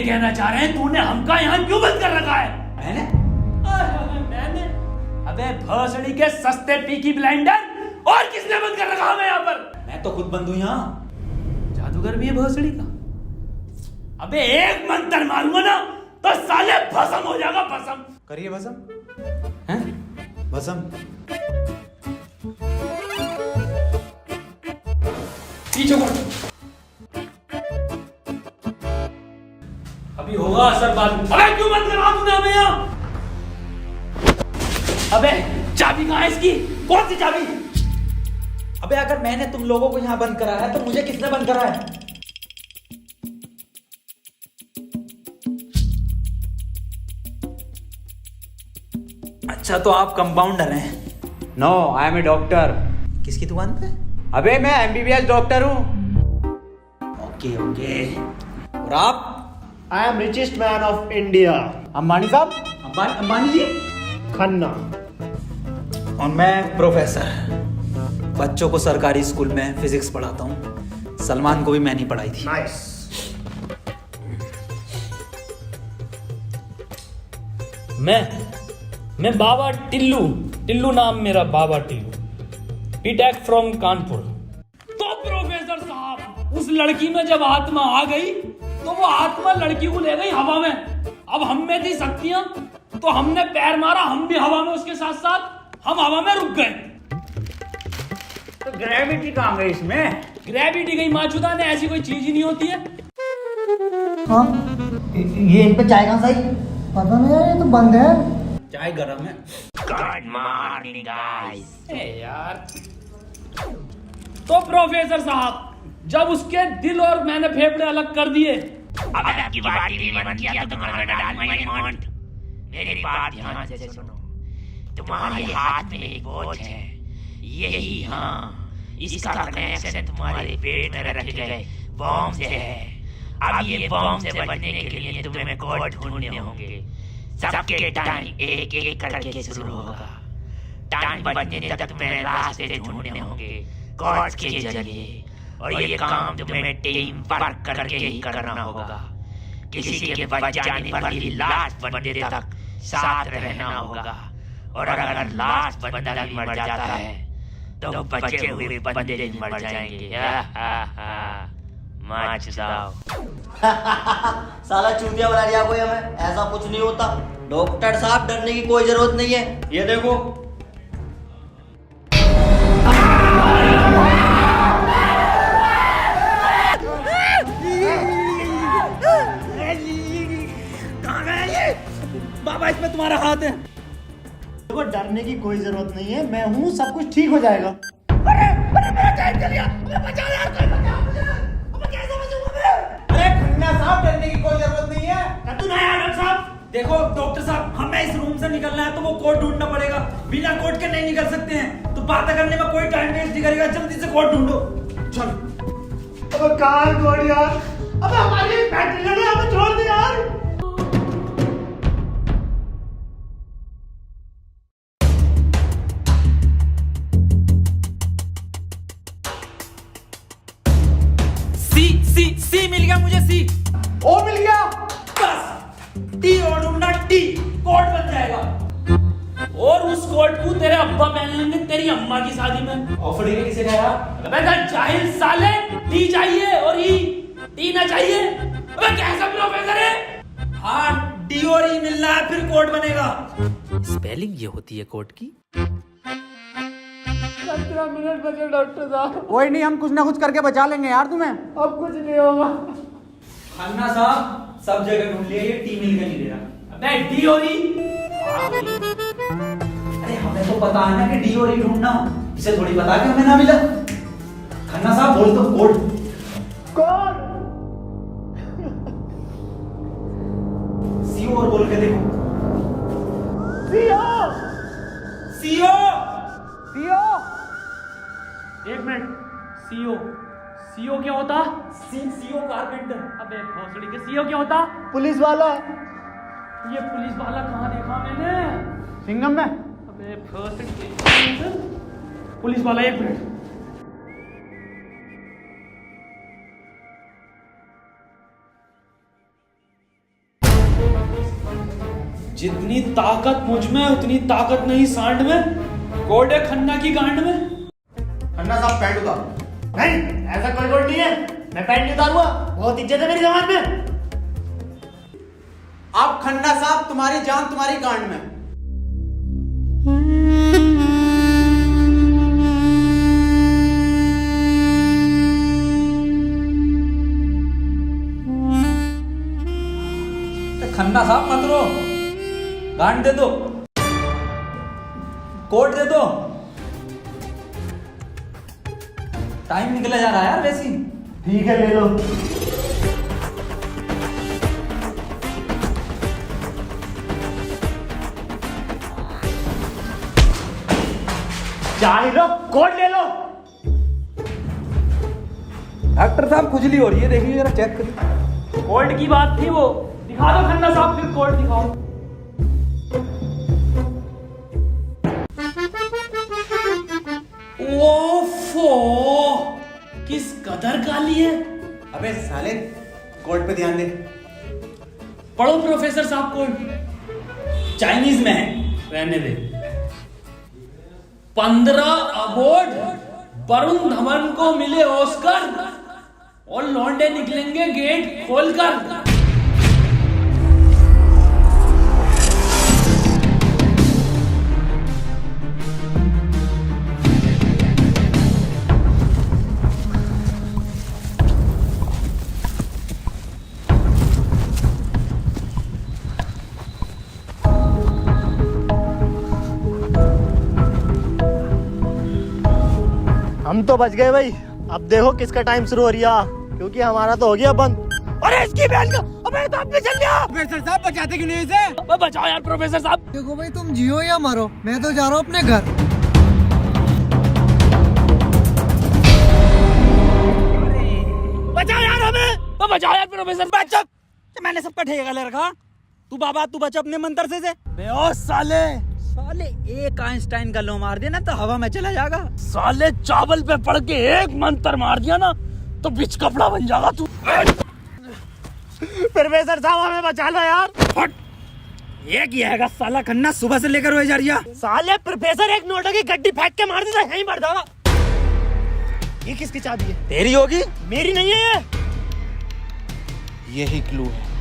कहना चाह रहे हैं तूने हमका यहाँ क्यों बंद कर रखा है? मैंने? अबे भोसड़ी के सस्ते पीकी ब्लाइंडर, और किसने बंद कर रखा हमें यहाँ पर? मैं तो खुद बंद हूँ यहाँ। जादूगर भी है भोसड़ी का। अबे एक मंत्र मारूंगा ना तो साले भस्म हो जाएगा, भस्म। करिए भस्म। हैं? भस्म। पीछे मुड़। अभी होगा असर बाद में। अबे क्यों बंद करा तूने हमें यहाँ? अबे चाबी कहाँ है इसकी? कौन सी चाबी? अबे अगर मैंने तुम लोगों को यहाँ बंद करा है तो मुझे किसने बंद करा है? अच्छा तो आप कंपाउंडर हैं? No, I am a doctor. किसकी दुकान पे? अबे मैं MBBS डॉक्टर हूँ। Okay okay. और आप? I am richest man of India, Ambani साहब। अंबानी जी? खन्ना। और मैं प्रोफेसर, बच्चों को सरकारी स्कूल में फिजिक्स पढ़ाता हूँ। सलमान को भी मैंने पढ़ाई थी। नाइस। मैं बाबा टिल्लू नाम मेरा, बाबा टिल्लू, बीटेक फ्रॉम कानपुर। तो प्रोफेसर साहब, उस लड़की में जब आत्मा आ गई तो वो आत्मा लड़की को ले गई हवा में। अब हम में थी शक्तियां तो हमने पैर मारा, हम भी हवा में उसके साथ साथ, हम हवा में रुक गए। तो ग्रेविटी कहाँ गई इसमें? ग्रेविटी गई माचुदा ने, ऐसी कोई चीज ही नहीं होती है। हाँ, ये इन पे चाय कहाँ सही? पता नहीं यार, ये तो बंद है। चाय गरम है। Good morning guys. यार तो प्रोफेसर साहब, जब उसके दिल और मैंने फेफड़े अलग कर दिए, अब आपकी बाटी भी मन किया तो तुम्हारा डाल माय मॉन्ट। मेरी बात ध्यान से सुनो। तुम्हारे हाथ में एक वॉच है, यही, हाँ, इसका कनेक्शन तुम्हारे पेट में रखे गए बॉम्ब से है। अब ये बॉम्ब से बचने के लिए तुम्हें कोड ढूंढने होंगे। सबके टाइम एक एक करके शुरू होगा। टाइम बचने तक तुम्हें रास्ते ढूंढने होंगे कोड्स के जरिए, और ये काम तुम्हें टीम वर्क करके ही करना होगा। किसी के बच जाने पर भी लास्ट बंदे तक साथ रहना होगा, और अगर लास्ट बंदा भी मर जाता है तो बचे हुए बंदे भी मर जाएंगे। माच दाओ। साला चूतिया बना दिया कोई हमें, ऐसा कुछ नहीं होता। डॉक्टर साहब डरने की कोई जरूरत नहीं है, ये देखो। बाबा इसमें तुम्हारा हाथ है। देखो डरने की कोई जरूरत नहीं है, मैं हूँ, सब कुछ ठीक हो जाएगा। अरे खन्ना साहब, डरने की कोई जरूरत नहीं है। तू नया डॉक्टर साहब। देखो डॉक्टर साहब, हमें इस रूम से निकलना है तो वो कोड ढूंढना पड़ेगा। बिना कोड के नहीं निकल सकते हैं। तो बात करने में कोई टाइम वेस्ट नहीं करेगा, जल्दी से कोड ढूंढो। चलो। अब कहाँ छोड़ यार, अब हमारी बैटरी ने हमें छोड़ दे यार। सी मिल गया मुझे, सी। ओ मिल गया। बस टी और ढूंढना, टी कोड बन जाएगा। और उस कोड को तेरे अब्बा पहन लेंगे तेरी अम्मा की शादी में। ऑफर ही किसे कहा? अबे जाहिल साले, टी चाहिए और ई, टी ना चाहिए। अबे कैसा प्रोफेसर है? हाँ, डी और ई मिलना है फिर कोड बनेगा। स्पेलिंग ये होती है कोड की। 15 मिनट बचे डॉक्टर साहब। कोई नहीं, हम कुछ ना कुछ करके बचा लेंगे यार तुम्हें। अब कुछ नहीं होगा। खन्ना साहब, सब जगह ढूंढ लिया, ये टी मिल के नहीं दे रहा। अबे डी और ई। अरे हमें तो पता है ना कि डी और ई ढूंढना, इसे थोड़ी पता कि हमें ना मिला। खन्ना साहब बोल तो कोड। कौन? सी और बोल के देखो। सीओ। सीओ। एक मिनट, सीओ, सीओ क्या होता? CO carpenter. अबे भोसड़ी के सीओ क्या होता? पुलिस वाला। ये पुलिस वाला कहाँ देखा मैंने? सिंघम में। अबे भोसड़ी के पुलिस वाला, एक मिनट। जितनी ताकत मुझ में उतनी ताकत नहीं सांड में। कोड है खन्ना की गांड में। खन्ना साहब पैंट उतारो। नहीं, ऐसा कोई कोड नहीं है। मैं पैंट नहीं उतारूंगा। बहुत इज्जत है मेरी जमात में। आप खन्ना साहब, तुम्हारी जान तुम्हारी गांड में। खन्ना साहब मत रो, गांड दे दो, कोट दे दो। टाइम निकला जा रहा है यार वैसे ही। ठीक है, ले लो। चाय लो, कोट ले लो। डॉक्टर साहब खुजली हो रही है, देखिए जरा चेक करिए। कोड की बात थी वो। दिखा दो खन्ना साहब, फिर कोड दिखाओ। ओफो, किस कदर काली है। अबे साले, कोर्ट पे ध्यान दे। पढ़ो प्रोफेसर साहब कोड। चाइनीज में है। रहने दे। 15 अवार्ड वरुण धवन को मिले ऑस्कर और लौंडे निकलेंगे गेट खोलकर। हम तो बच गए भाई। अब देखो किसका टाइम शुरू हो रहा है, क्योंकि हमारा तो हो गया बंद। अरे इसकी बहन का, अबे तो अपने चल गया। प्रोफेसर साहब बचाते क्यों नहीं इसे? बचाओ यार प्रोफेसर साहब। देखो भाई, तुम जियो या मरो, मैं तो जा रहा हूँ अपने घर। बचाओ यार हमें। बचाओ यार प्रोफेसर। बचा, मैंने सबका ठेका ले रखा। तू बाबा तू बचा अपने मंत्र से। बे ओ साले एक आइंस्टाइन का लो मार देना तो हवा में चला जाएगा। साले चावल पे पड़ के एक मंत्र मार दिया ना तो बिच कपड़ा बन जाएगा तू। प्रोफेसर साहब हमें बचा लो यार। ये क्या है साला खन्ना सुबह से लेकर हुए जा रही है। साले प्रोफेसर एक नोटों की गड्डी फेंक के मार देता, यहीं मर जाएगा। ये किसकी चाबी है? तेरी होगी। मेरी नहीं है ये। यही क्लू है।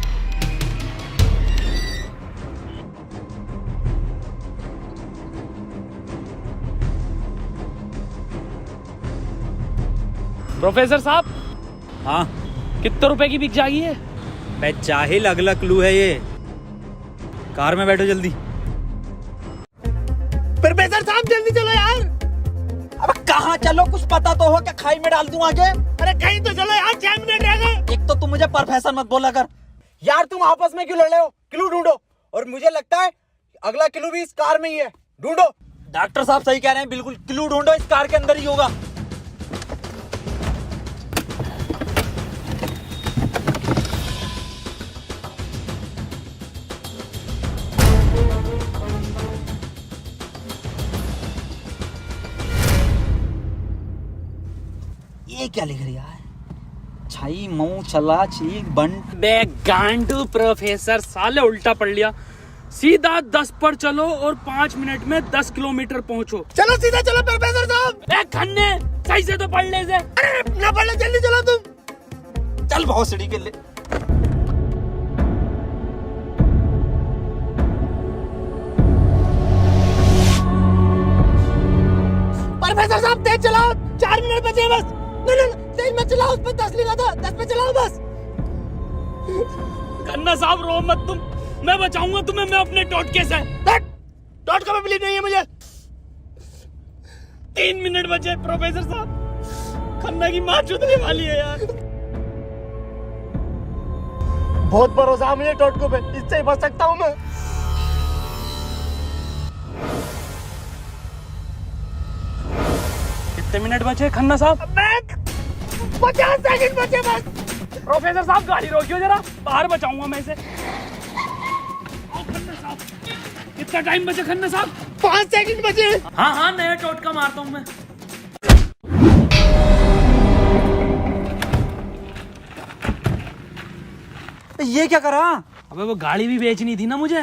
प्रोफेसर साहब, हाँ कितने रुपए की बिक जाएगी है? मैं जाहिल, अगला क्लू है ये। कार में बैठो जल्दी। प्रोफेसर साहब जल्दी चलो यार। अब कहाँ चलो, कुछ पता तो हो क्या खाई में डाल दूं आगे। अरे कहीं तो चलो यार, 6 मिनट रह गए। एक तो तुम मुझे प्रोफेसर मत बोला कर। यार तुम आपस में क्यों लड़ रहे हो? क्लू ढूंढो। और मुझे लगता है अगला क्लू भी इस कार में ही है। ढूंढो। डॉक्टर साहब सही कह रहे हैं, बिल्कुल क्लू ढूंढो, इस कार के अंदर ही होगा। ये क्या लिख रही है? छाई मऊ चला चीक बंट। बे गांडू प्रोफेसर, साले उल्टा पढ़ लिया। सीधा 10 पर चलो और 5 मिनट में 10 किलोमीटर पहुंचो। चलो सीधा चलो प्रोफेसर साहब। ए खन्ने, सही से तो पढ़ ले से। अरे ना पढ़ ले, जल्दी चलो तुम। चल बहुत सीढ़ी के लिए। प्रोफेसर साहब तेज चलाओ, 4 मिनट बचे बस। नहीं तेज मत चलाओ, उस पर 10 लिखा था, 10 पे चलाओ बस। खन्ना साहब रो मत तुम, मैं बचाऊंगा तुम्हें, मैं अपने टोटके से। टोटका में बिलीव नहीं है मुझे। 3 मिनट बचे प्रोफेसर साहब। खन्ना की माँ चुदने वाली है यार। बहुत भरोसा है मुझे टोटको पे, इससे ही बच सकता हूँ मैं। कितने मिनट बचे खन्ना साहब? 50 सेकंड बचे बस। प्रोफेसर साहब गाड़ी रोकियो जरा, बाहर बचाऊंगा मैं इसे। खन्ना साहब, कितना टाइम बचा खन्ना साहब? 5 सेकंड बचे। हाँ हाँ, नया टोटका मारता हूँ मैं। ये क्या करा? अबे वो गाड़ी भी बेचनी थी ना मुझे,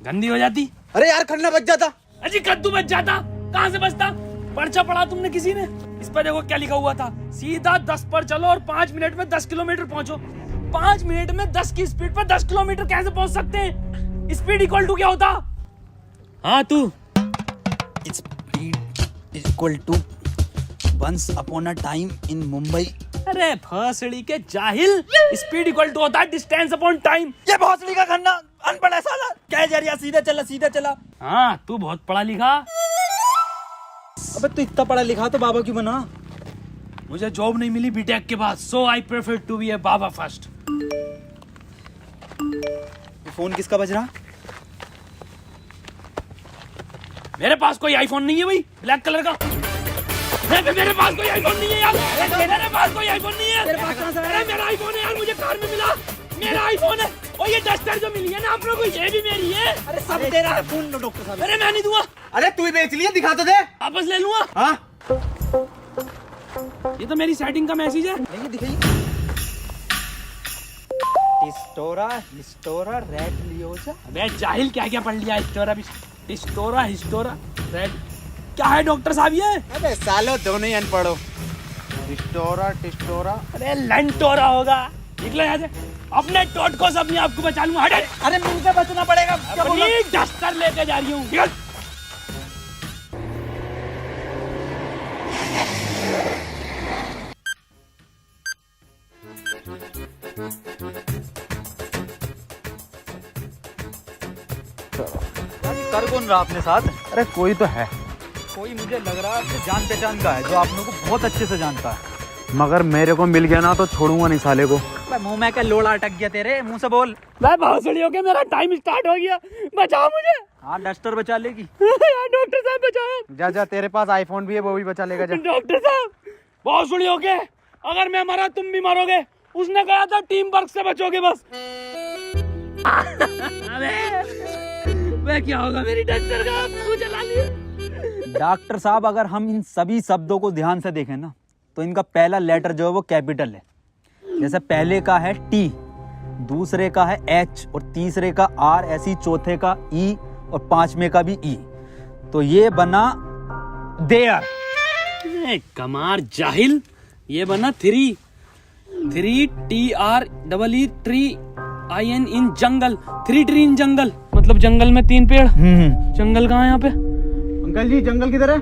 गंदी हो जाती। अरे यार खन्ना बच जाता। अजी कद्दू बच जाता, कहाँ से बचता? पर्चा पढ़ा तुमने किसी ने? इस पर देखो क्या लिखा हुआ था, सीधा 10 पर चलो और 5 मिनट में 10 किलोमीटर पहुंचो। 5 मिनट में 10 की स्पीड पर 10 किलोमीटर कैसे पहुंच सकते हैं? स्पीड इक्वल टू क्या होता? हाँ तू। Speed is equal to once upon a time in Mumbai। अरे भोसड़ी के जाहिल, स्पीड इक्वल टू होता है डिस्टेंस अपॉन टाइम। ये भोसड़ी का खन्ना अनपढ़ है साला। क्या जरिया, सीधा चला सीधा चला। हाँ तू बहुत पढ़ा लिखा। अबे तू इतना पढ़ा लिखा तो बाबा क्यों बना? मुझे जॉब नहीं मिली बीटेक के बाद, so I prefer to be a baba first. Phone किसका बज रहा? मेरे पास कोई आईफोन नहीं है भाई, ब्लैक कलर का। मेरे पास कोई आईफोन नहीं है यार। मेरे पास कोई आईफोन नहीं है। अरे मेरा आईफोन है यार, मुझे कार में मिला। मेरा आईफोन है। और ये डस्टर जो मिली है ना आप लोगों को, ये भी मेरी है। अरे सब तेरा है। फोन लो डॉक्टर साहब। अरे मैं नहीं दूंगा, अरे तू ही बेच लिया, दिखा तो दे। वापस ले लूंगा। हाँ ये तो मेरी सेटिंग का मैसेज है। नहीं दिखाइए। टिस्टोरा हिस्टोरा रेड लियोजा। अबे जाहिल क्या क्या पढ़ लिया? हिस्टोरा रेड क्या है डॉक्टर साहब ये? अबे सालो दोनों ही अनपढ़ हो। टिस्टोरा। अरे लंटोरा होगा। निकलो यहाँ से, अपने टोटको से अपने आप को बचा लूंगा। हट। अरे मुंह से बचना पड़ेगा। क्या बोला? अपनी डस्टर लेके जा रही हूँ। निकल। कर कौन रहा अपने साथ? अरे कोई तो है, कोई मुझे लग रहा है जान पहचान का है, जो आप लोगों को बहुत अच्छे से जानता है। मगर मेरे को मिल गया ना तो छोड़ूंगा नहीं साले को। मुंह में क्या लोड़ा अटक गया तेरे? मुंह से बोल। मैं भोसड़ी हो गया, मेरा टाइम स्टार्ट हो गया। बचाओ मुझे। हाँ डस्टर बचा लेगी। डॉक्टर साहब बचाओ। जा जा, तेरे पास आईफोन भी है, वो भी बचा लेगा। जा। डॉक्टर साहब भोसड़ी हो गए, अगर मैं मरा तुम भी मरोगे। उसने कहा था टीम वर्क से बचोगे बस। मैं क्या होगा मेरी डस्टर का? आपको जला लिया। डॉक्टर साहब अगर हम इन सभी शब्दों को ध्यान से देखें ना, तो इनका पहला लेटर जो है वो कैपिटल है। जैसे पहले का है टी, दूसरे का है एच और तीसरे का आर, ऐसी चौथे का ई और पांचवें का भी ई। तो ये बना देयर। कमार जाहिल, ये बना 3 TREE tree IN in jungle. 3 tree in jungle मतलब जंगल में 3 पेड़। जंगल कहाँ है यहाँ पे? अंकल जी जंगल किधर है?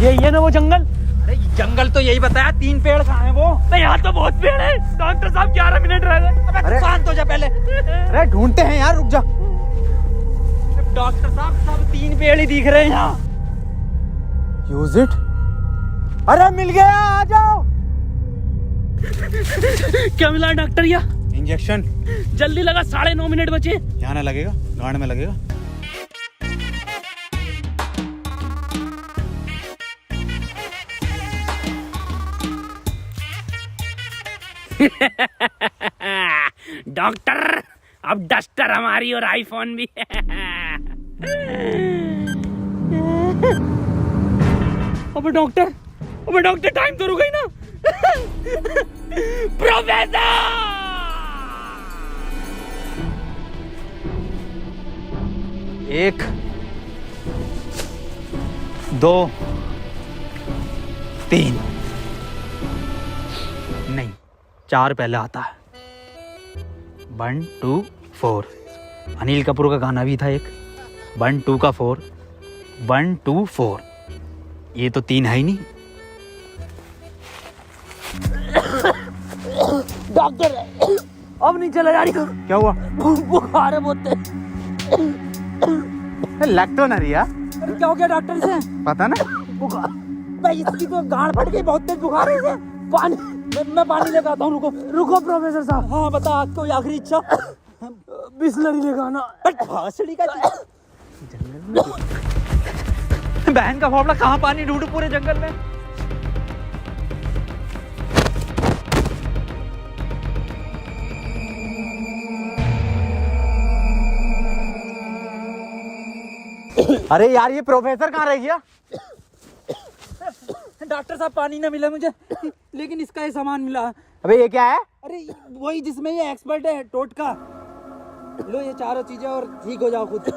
ये ना वो जंगल। अरे जंगल तो यही बताया, 3 पेड़ कहाँ हैं वो? तो यहाँ तो बहुत पेड़ है। डॉक्टर साहब 11 मिनट रह गए। अरे शांत हो जा पहले। अरे ढूंढते हैं यार, रुक जा। डॉक्टर साहब सब 3 पेड़ ही दिख रहे हैं यहाँ। Use it. अरे मिल गया, आ जाओ। क्या मिला डॉक्टर? या इंजेक्शन। जल्दी लगा, 9.5 मिनट बचे। यहाँ ना लगेगा, गांड में लगेगा। डॉक्टर अब डस्टर हमारी और आईफोन भी। अबे डॉक्टर टाइम तो रुक गई ना। प्रोफेसर 1 2 3 नहीं 4 पहले आता है। 1 2 4। अनिल कपूर का गाना भी था एक, 1 2 का 4, 1 2 4। ये तो 3 है ही नहीं। डॉक्टर अब नहीं चला जा रही। क्या हुआ? बुखार है बहुत। लग तो नहीं रहा। अरे क्या हो गया डॉक्टर से? पता ना। बुखार भाई, इसकी तो गांड फट गई, बहुत तेज बुखार है इसे। पानी मैं पानी लेकर आता हूँ। रुको प्रोफेसर साहब। हाँ बता, आज कोई आखिरी इच्छा? बिस्लरी लेकर आना। भाषड़ी का बहन का फावड़ा, कहाँ पानी ढूंढू पूरे जंगल में? अरे यार ये प्रोफेसर कहाँ रह गया? डॉक्टर साहब पानी ना मिला मुझे, लेकिन इसका ये सामान मिला। अबे ये क्या है? अरे वही जिसमें ये एक्सपर्ट है टोटका। लो ये चारों चीजें और ठीक हो जाओ खुद।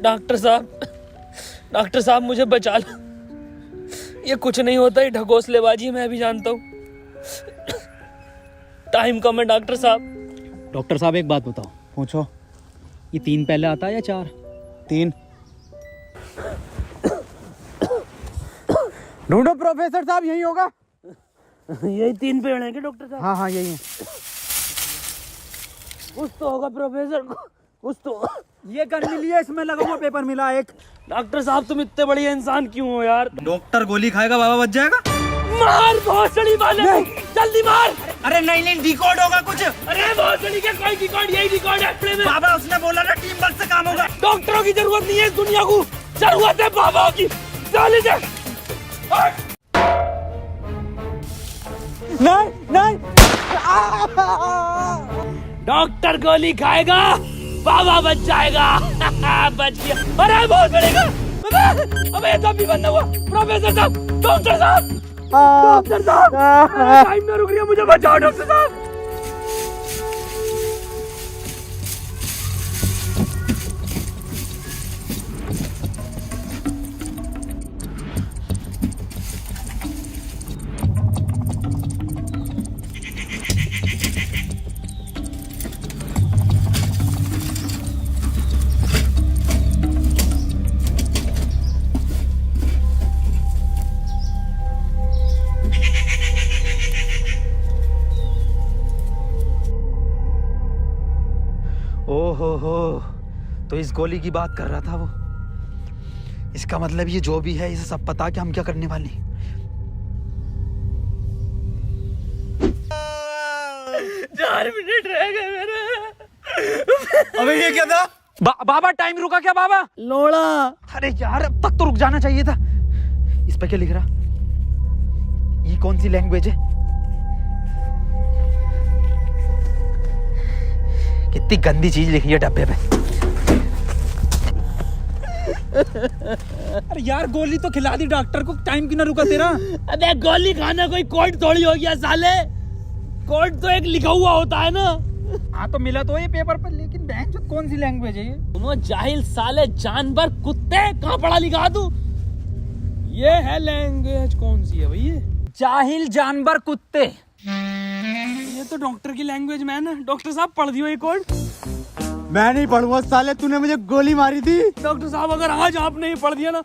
डॉक्टर साहब मुझे बचा लो। ये कुछ नहीं होता, ये ढकोसलेबाजी मैं भी जानता हूँ। टाइम कम है डॉक्टर साहब। डॉक्टर साहब एक बात बताओ, पूछो, ये 3 पहले आता है या 4? 3। ढूंढो प्रोफेसर साहब, यही होगा। यही 3 पेड़ हैं क्या डॉक्टर साहब? हाँ हाँ यही है। कुछ तो होगा प्रोफेसर, कुछ तो। ये गन मिली है, इसमें लगा हुआ पेपर मिला एक। डॉक्टर साहब तुम इतने बढ़िया इंसान क्यों हो यार? डॉक्टर गोली खाएगा, बाबा बच जाएगा। मार भोसड़ी वाले, जल्दी मार। अरे नहीं डिकोड होगा कुछ। अरे भोसड़ी का कोई रिकॉर्ड, यही रिकॉर्ड है अपने में। बाबा उसने बोला ना टीम वर्क से काम होगा। डॉक्टरों की जरूरत नहीं है इस दुनिया को, जरूरत है बाबाओं की। चल इधर। नहीं डॉक्टर गोली खाएगा, बाबा बच जाएगा। बच गया। अरे बहुत बड़ेगा। अबे ये तो अभी बंद हुआ। प्रोफेसर साहब, डॉक्टर साहब, डॉक्टर साहब, टाइम ना रुक रही है, मुझे बचाओ डॉक्टर साहब। ओहो, तो इस गोली की बात कर रहा था वो। इसका मतलब ये जो भी है, इसे सब पता कि हम क्या करने वाले हैं। 4 मिनट रह गए मेरे। अबे ये क्या था? बाबा टाइम रुका क्या बाबा? लोड़ा। अरे यार अब तक तो रुक जाना चाहिए था। इस पे क्या लिख रहा? ये कौन सी लैंग्वेज है? कितनी गंदी चीज लिखी है डब्बे पे। अरे यार गोली तो खिला दी डॉक्टर को, टाइम क्यों ना रुका तेरा? अबे गोली खाना कोई कोड थोड़ी हो गया साले। कोड तो एक लिखा हुआ होता है ना। हाँ तो मिला तो ये पेपर पर, लेकिन बहन जो कौन सी लैंग्वेज है ये? तुम जाहिल साले जानवर कुत्ते, कहाँ पढ़ा लिखा तू? ये है लैंग्वेज कौन सी है भैया? जाहिल जानवर कुत्ते। ये तो डॉक्टर की लैंग्वेज मैन है। डॉक्टर साहब पढ़ दियो ये कोड। मैं नहीं पढ़ूंगा साले, तूने मुझे गोली मारी थी। डॉक्टर साहब अगर आज आपने ये पढ़ दिया ना,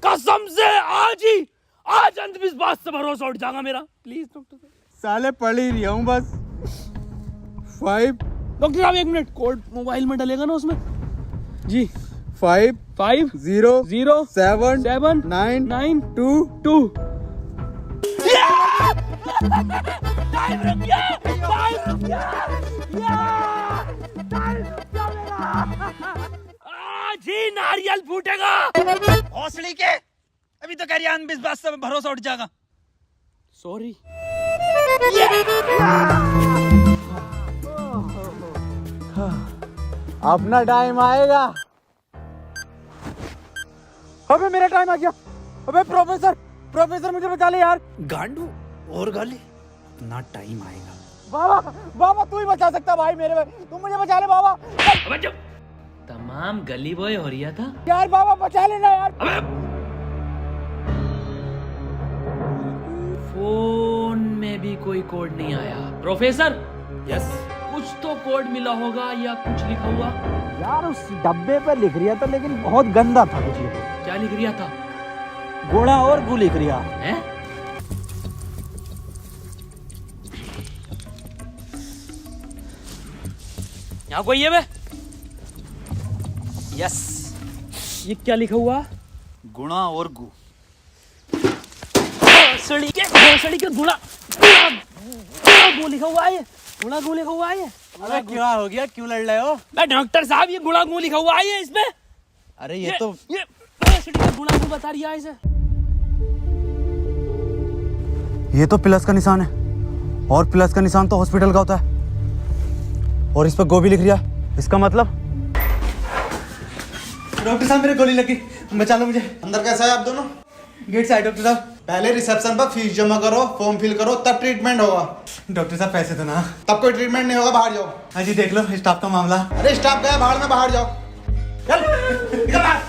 कसम से आज अंधविश्वास से भरोसा उठ जाएगा मेरा। प्लीज डॉक्टर साहब। साले पढ़ ही रहा हूँ बस। 5 डॉक्टर साहब 1 मिनट, कोड मोबाइल में डलेगा ना उसमें? जी 5 5 0 0 7 7 9 9 2 2। टाइम रुक गया, टाइम रुक गया, टाइम रुक गया मेरा। आज ही नारियल फूटेगा। हौसले के अभी तो कह रही अंधविश्वास से भरोसा उठ जाएगा। सॉरी। अपना टाइम आएगा। अबे मेरा टाइम आ गया। अबे प्रोफेसर मुझे बचा ले यार। गांडू और गाली, अपना टाइम आएगा। बाबा तू ही बचा सकता भाई मेरे, तुम मुझे बचा ले बाबा। अबे जब तमाम गली बॉय हो रहा था यार बाबा बचा लेना यार। अबे फोन में भी कोई कोड नहीं आया। प्रोफेसर यस, कुछ तो कोड मिला होगा या कुछ लिखा हुआ? यार उस डब्बे पे लिख रिया था, लेकिन बहुत गंदा था कुछ। क्या लिख रिया था? गोड़ा और गु लिख रिया हैं? यहाँ कोई है बे? यस, ये क्या लिखा हुआ? गुणा और गु। भोसड़ी के गुणा गु लिखा हुआ है। गुणा गु लिखा हुआ है। अबे क्या हो गया, क्यों लड़ रहे हो? मैं डॉक्टर साहब ये गुणा गु लिखा हुआ है इसमें। अरे ये भोसड़ी का गुणा गु बता रही है इसे। ये तो प्लस का निशान है, और प्लस का निशान तो हॉस्पिटल का होता है, और इस पर गो भी लिख रिया। इसका मतलब? डॉक्टर साहब मेरे गोली लगी, बचा लो मुझे। अंदर कैसा है आप दोनों? गेट से आए डॉक्टर साहब। पहले रिसेप्शन पर फीस जमा करो, फॉर्म फिल करो, तब ट्रीटमेंट होगा। डॉक्टर साहब पैसे तो ना। तब कोई ट्रीटमेंट नहीं होगा, बाहर जाओ। हाँ जी देख लो स्टाफ का मामला। अरे स्टाफ गया बाहर में, बाहर जाओ। चल निकल बाहर।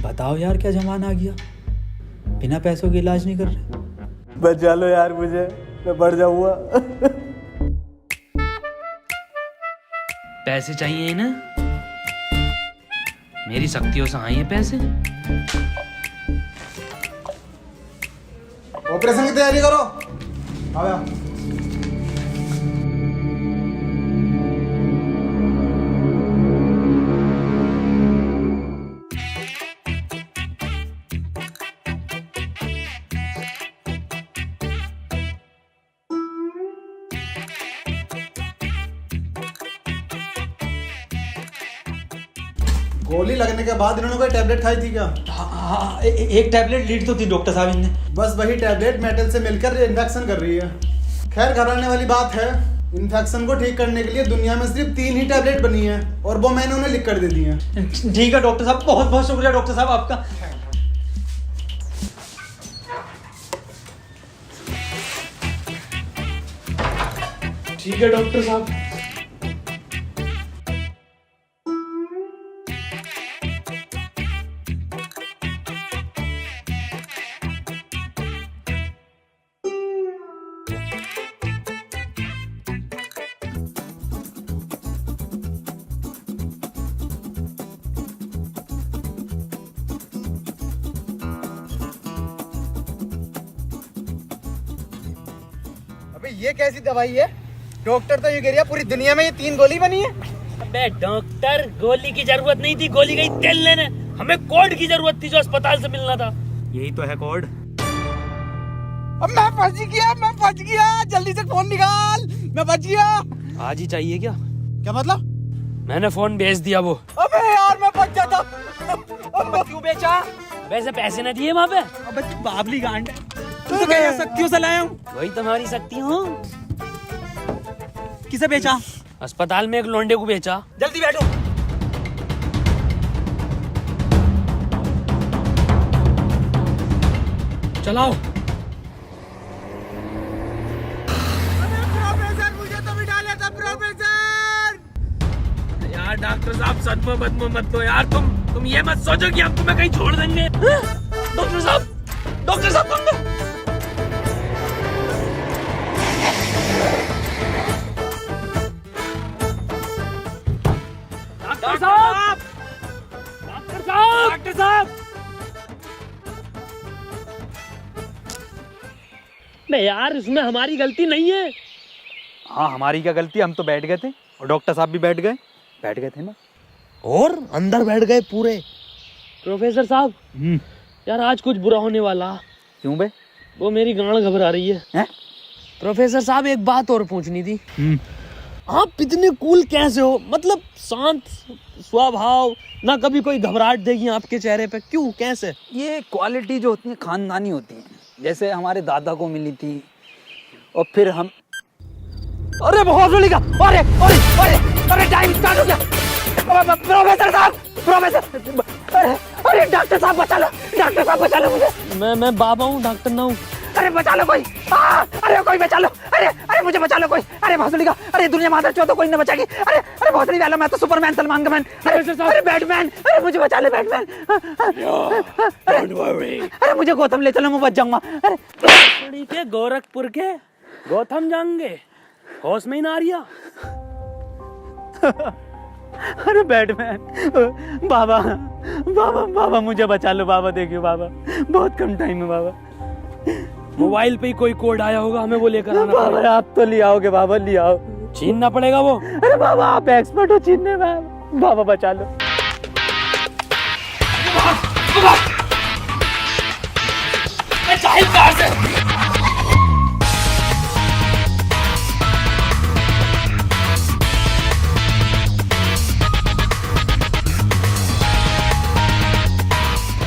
बताओ यार क्या जमाना आ गया, बिना पैसों के इलाज नहीं कर रहे। बचा लो यार मुझे, मैं बढ़ जाऊंगा। पैसे चाहिए ना? मेरी शक्तियों से आए हैं पैसे। ऑपरेशन की तैयारी करो। आओ यार। गोली लगने के बाद इन्होंने कोई टैबलेट खाई थी क्या? हाँ एक टैबलेट लीड तो थी डॉक्टर साहब इनने। बस वही टैबलेट मेटल से मिलकर इन्फेक्शन कर रही है। खैर घबराने वाली बात है, इन्फेक्शन को ठीक करने के लिए दुनिया में सिर्फ 3 ही टैबलेट बनी है और वो मैंने उन्हें लिख कर दे दी है। ठीक है डॉक्टर साहब, बहुत बहुत शुक्रिया डॉक्टर साहब आपका। ठीक है डॉक्टर साहब। अबे ये कैसी दवाई है? डॉक्टर तो ये कह रहा पूरी दुनिया में ये 3 गोली बनी है। अबे डॉक्टर, गोली की जरूरत नहीं थी, गोली गई तेल लेने। हमें कोड की जरूरत थी जो अस्पताल से मिलना था। यही तो है कोड। अब मैं फंस गया, जल्दी से फोन निकाल, मैं बच गया। आज ही चाहिए क्या? क्या मतलब? मैंने फोन भेज दिया वो। अबे यार मैं बच जाता। अब क्यों बेचा? वैसे पैसे न दिए वहाँ पे। अबे बाबली गांड, तू तो कह शक्तियों से लाया हूँ। वही तुम्हारी शक्ति हूँ। किसे बेचा? अस्पताल में एक लोंडे को बेचा। जल्दी बैठो। चलाओ। प्रोफेसर मुझे तो बिठा लेता प्रोफेसर। यार डॉक्टर साहब सदमा बदमा मत लो यार, तुम ये मत सोचो कि हम तुम्हें कहीं छोड़ देंगे। डॉक्टर साहब तुम डॉक्टर साहब नहीं यार, इसमें हमारी गलती नहीं है। हाँ हमारी क्या गलती, हम तो बैठ गए थे और डॉक्टर साहब भी बैठ गए थे ना। और अंदर बैठ गए पूरे। प्रोफेसर साहब यार आज कुछ बुरा होने वाला। क्यों बे? वो मेरी गांड घबरा रही है। प्रोफेसर साहब एक बात और पूछनी थी। आप इतने कूल कैसे हो? मतलब शांत स्वभाव, ना कभी कोई घबराहट देगी आपके चेहरे पे, क्यों कैसे? ये क्वालिटी जो होती है खानदानी होती है, जैसे हमारे दादा को मिली थी और फिर हम। अरे बहुत जल्दी का, अरे टाइम स्टार्ट हो गया। प्रोफेसर साहब, अरे डॉक्टर साहब बचा लो मुझे। मैं बाबा हूँ, डॉक्टर ना हूँ। अरे बचा लो कोई, अरे कोई बचा लो, अरे मुझे बचा लो कोई। अरे भोसड़ी का, अरे दुनिया माता चो तो कोई न बचाएगी। अरे भोसड़ी वाला, मैं तो सुपरमैन, सलमान का मैन, अरे बैटमैन, अरे मुझे बचा ले बैटमैन। अरे मुझे गौतम ले चलो, मैं बच जाऊंगा। अरे के गोरखपुर के गौतम जाएंगे, होश में ही ना आ रिया। अरे बैटमैन, बाबा मुझे बचा लो बाबा, देखियो बाबा बहुत कम टाइम है बाबा। मोबाइल पे ही कोई कोड आया होगा, हमें वो लेकर आना बाबा पड़ेगा। आप तो ले आओगे बाबा, ले आओ। छीनना पड़ेगा वो। अरे बाबा आप एक्सपर्ट हो छीनने में, बाबा बचा लो।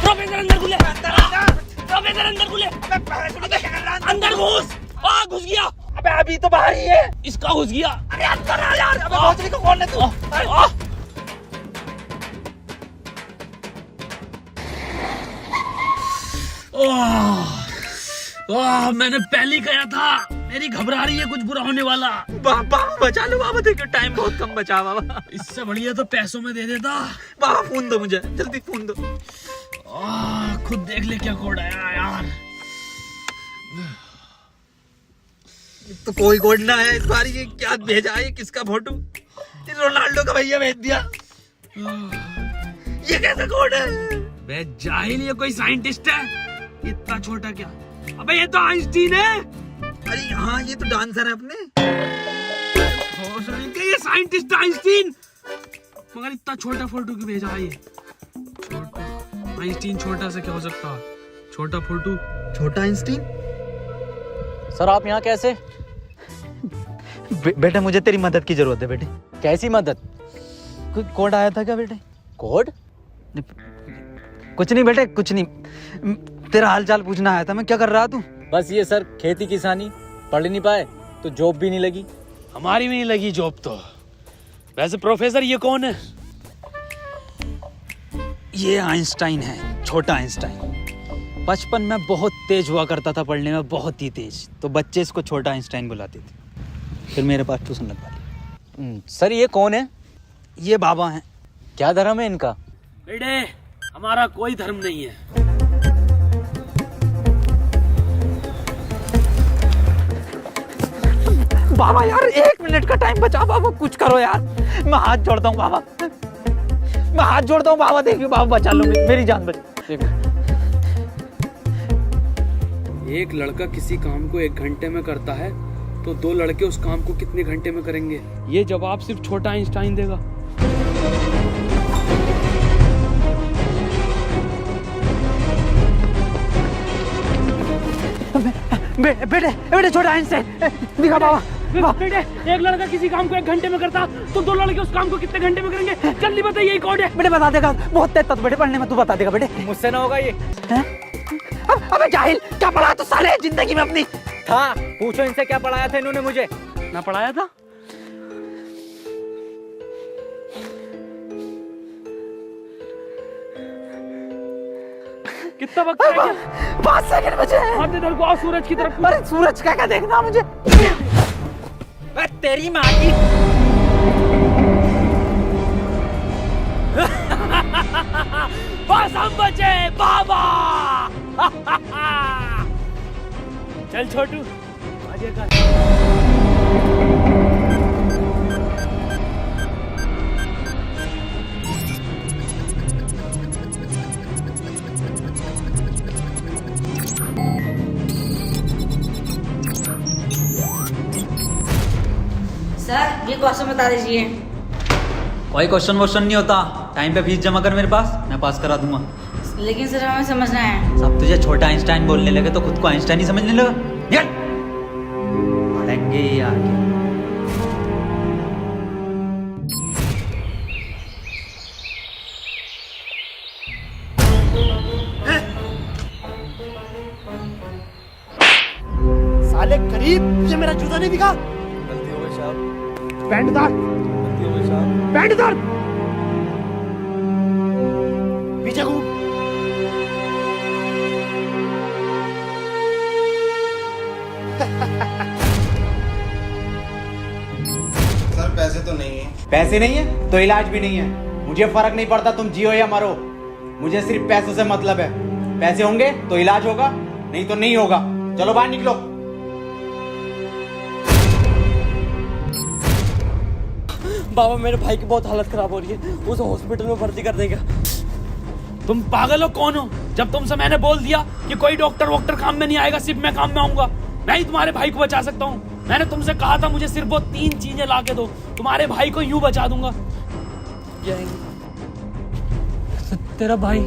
प्रोफेसर अंदर घुले। यार अबे भोसड़ी को कौन है तू? मैंने पहले ही कहा था मेरी घबरा रही है कुछ बुरा होने वाला। बाबा बचा लो बाबा, देखो टाइम बहुत कम बचा बाबा। इससे बढ़िया तो पैसों में दे देता। बाबा फोन दो मुझे, जल्दी फोन दो। खुद देख ले क्या कोड आया यार। तो कोई कोड ना है इस बार। ये क्या भेजा है, किसका फोटो? रोनाल्डो का भैया भेज दिया। ये कैसा कोड है? बे जाहिल, ये कोई साइंटिस्ट है? इतना छोटा क्या? अबे ये तो आइंस्टीन है। अरे हाँ ये तो डांसर है अपने। ये साइंटिस्ट आइंस्टीन, मगर इतना छोटा फोटो क्यों भेजा है? ये छोटा आइंस्टीन छोटा से क्या हो सकता? छोटा फोटो, छोटा आइंस्टीन। सर आप यहाँ कैसे? बेटा मुझे तेरी मदद की जरूरत है बेटे। कैसी मदद? कोई कोड आया था क्या बेटे? कोड? कुछ नहीं बेटे, कुछ नहीं। तेरा हाल चाल पूछना आया था मैं। क्या कर रहा तू? बस ये सर, खेती किसानी। पढ़ नहीं पाए तो जॉब भी नहीं लगी। हमारी भी नहीं लगी जॉब तो। वैसे प्रोफेसर ये कौन है? ये आइंस्टाइन है, छोटा आइंस्टाइन। बचपन में बहुत तेज हुआ करता था पढ़ने में, बहुत ही तेज। तो बच्चे इसको छोटा आइंस्टाइन बुलाते थे। फिर मेरे पास ट्यूशन लगवा ली। सर ये कौन है? ये बाबा हैं। क्या धर्म है इनका? बेटे हमारा कोई धर्म नहीं है। बाबा यार 1 मिनट का टाइम बचा बाबा, कुछ करो यार। मैं हाथ जोड़ता हूँ बाबा, मैं हाथ जोड़ता हूँ बाबा। देखिए बाबा बचा लो, मेरी जान बचा। एक लड़का किसी काम को 1 घंटे में करता है तो 2 लड़के उस काम को कितने घंटे में करेंगे? ये जवाब सिर्फ छोटा आइंस्टाइन देगा। बेटे छोटा आइंस्टाइन दिखा बाबा। बेटे एक लड़का किसी काम को 1 घंटे में करता तो 2 लड़के उस काम को कितने घंटे में करेंगे? जल्दी बताइए, यही कोड है। बेटे बता देगा, बहुत तेज था बेटे पढ़ने में, तू बता देगा बेटे। मुझसे ना होगा ये। अबे जाहिल, क्या पढ़ा तो साले जिंदगी में अपनी? था, पूछो इनसे क्या पढ़ाया था इन्होंने मुझे। ना पढ़ाया था? कितना वक्त रह गया? 5 सेकंड बचे हैं। हाथ इधर को आओ, सूरज की तरफ। अरे सूरज क्या देखना मुझे? तेरी माँ की। बस हम बचे बाबा। चल छोटू आगे कर। सर ये क्वेश्चन बता दीजिए। कोई क्वेश्चन वोश्चन नहीं होता। टाइम पे फीस जमा कर मेरे पास, मैं पास करा दूंगा। लेकिन सर हमें समझना है। सब तुझे छोटा आइंस्टाइन बोलने लगे तो खुद को आइंस्टाइन ही समझने लगा। पढ़ेंगे आगे। साले गरीब, ये मेरा जूता नहीं दिखा। गलती हो गई साहब। पैंट उतार, गलती हो गई साहब। पैंट उतार। पीछे घूम। सर पैसे तो नहीं है। पैसे नहीं है तो इलाज भी नहीं है। मुझे फर्क नहीं पड़ता तुम जियो या मरो, मुझे सिर्फ पैसों से मतलब है। पैसे होंगे तो इलाज होगा, नहीं तो नहीं होगा। चलो बाहर निकलो। बाबा मेरे भाई की बहुत हालत खराब हो रही है, उसे हॉस्पिटल में भर्ती कर देगा। तुम पागल हो? कौन हो? जब तुमसे मैंने बोल दिया कि कोई डॉक्टर वॉक्टर काम में नहीं आएगा, सिर्फ मैं काम में आऊंगा। मैं ही तुम्हारे भाई को बचा सकता हूँ। मैंने तुमसे कहा था मुझे सिर्फ वो 3 चीजें ला के दो, तुम्हारे भाई को यूं बचा दूंगा। तेरा भाई